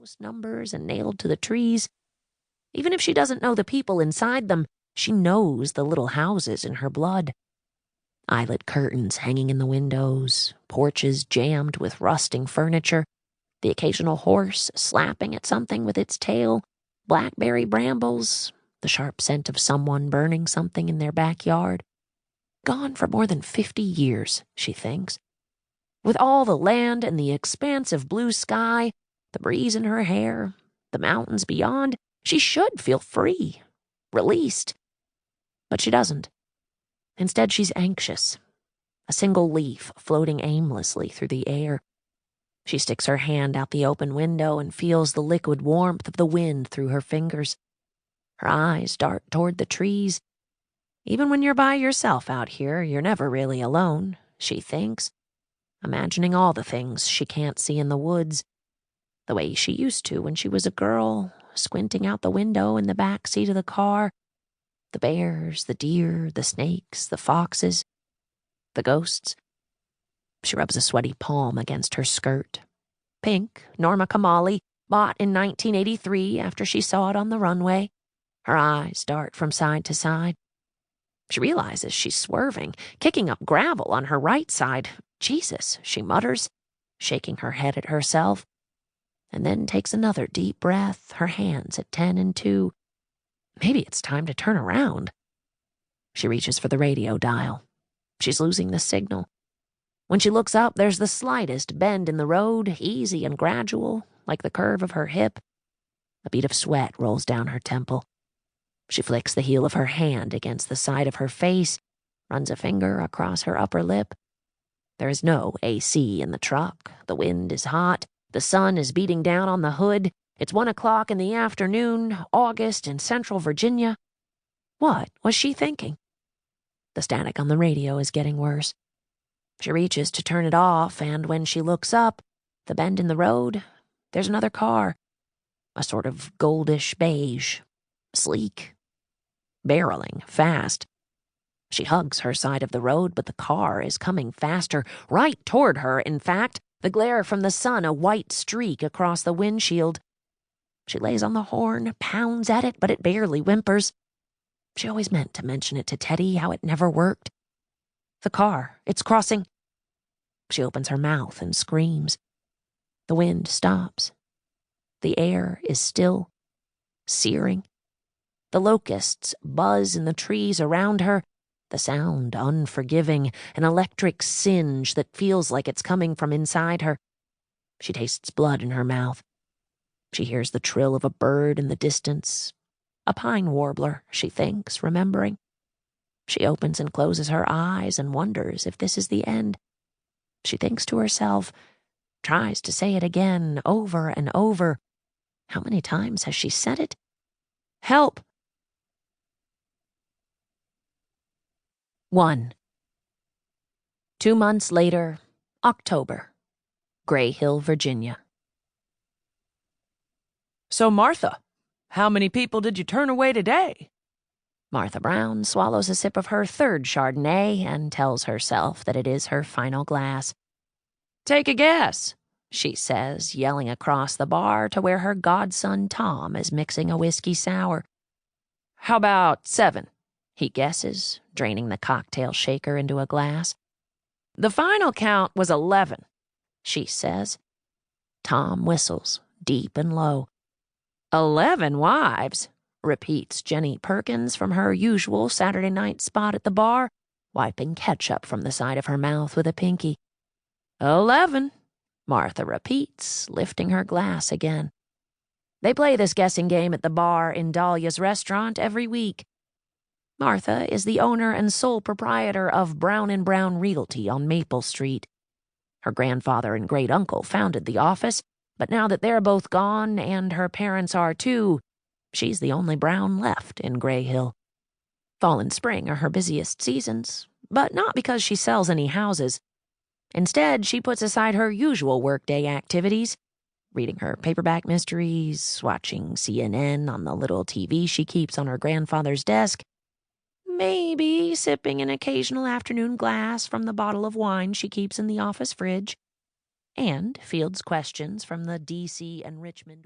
house numbers and nailed to the trees. Even if she doesn't know the people inside them, she knows the little houses in her blood. Eyelet curtains hanging in the windows, porches jammed with rusting furniture, the occasional horse slapping at something with its tail, blackberry brambles, the sharp scent of someone burning something in their backyard. Gone for more than 50 years, she thinks. With all the land and the expansive blue sky, the breeze in her hair, the mountains beyond, she should feel free, released. But she doesn't. Instead, she's anxious, a single leaf floating aimlessly through the air. She sticks her hand out the open window and feels the liquid warmth of the wind through her fingers. Her eyes dart toward the trees. Even when you're by yourself out here, you're never really alone, she thinks, imagining all the things she can't see in the woods, the way she used to when she was a girl, squinting out the window in the back seat of the car. The bears, the deer, the snakes, the foxes, the ghosts. She rubs a sweaty palm against her skirt. Pink, Norma Kamali, bought in 1983 after she saw it on the runway. Her eyes dart from side to side. She realizes she's swerving, kicking up gravel on her right side. Jesus, she mutters, shaking her head at herself, and then takes another deep breath, her hands at 10 and 2. Maybe it's time to turn around. She reaches for the radio dial. She's losing the signal. When she looks up, there's the slightest bend in the road, easy and gradual, like the curve of her hip. A bead of sweat rolls down her temple. She flicks the heel of her hand against the side of her face, runs a finger across her upper lip. There is no AC in the truck. The wind is hot. The sun is beating down on the hood. It's 1 o'clock in the afternoon, August in Central Virginia. What was she thinking? The static on the radio is getting worse. She reaches to turn it off, and when she looks up, the bend in the road, there's another car. A sort of goldish beige, sleek, barreling fast. She hugs her side of the road, but the car is coming faster, right toward her, in fact, the glare from the sun a white streak across the windshield. She lays on the horn, pounds at it, but it barely whimpers. She always meant to mention it to Teddy, how it never worked. The car, it's crossing. She opens her mouth and screams. The wind stops. The air is still, searing. The locusts buzz in the trees around her, the sound unforgiving, an electric singe that feels like it's coming from inside her. She tastes blood in her mouth. She hears the trill of a bird in the distance. A pine warbler, she thinks, remembering. She opens and closes her eyes and wonders if this is the end. She thinks to herself, tries to say it again, over and over. How many times has she said it? Help! 1. 2 months later, October, Greyhill, Virginia. So, Martha, how many people did you turn away today? Martha Brown swallows a sip of her third Chardonnay and tells herself that it is her final glass. Take a guess, she says, yelling across the bar to where her godson Tom is mixing a whiskey sour. How about 7? He guesses, draining the cocktail shaker into a glass. The final count was 11, she says. Tom whistles, deep and low. 11 wives, repeats Jenny Perkins from her usual Saturday night spot at the bar, wiping ketchup from the side of her mouth with a pinky. 11, Martha repeats, lifting her glass again. They play this guessing game at the bar in Dahlia's restaurant every week. Martha is the owner and sole proprietor of Brown & Brown Realty on Maple Street. Her grandfather and great-uncle founded the office, but now that they're both gone and her parents are too, she's the only Brown left in Greyhill. Fall and spring are her busiest seasons, but not because she sells any houses. Instead, she puts aside her usual workday activities, reading her paperback mysteries, watching CNN on the little TV she keeps on her grandfather's desk, maybe sipping an occasional afternoon glass from the bottle of wine she keeps in the office fridge, and fields questions from the D.C. and Richmond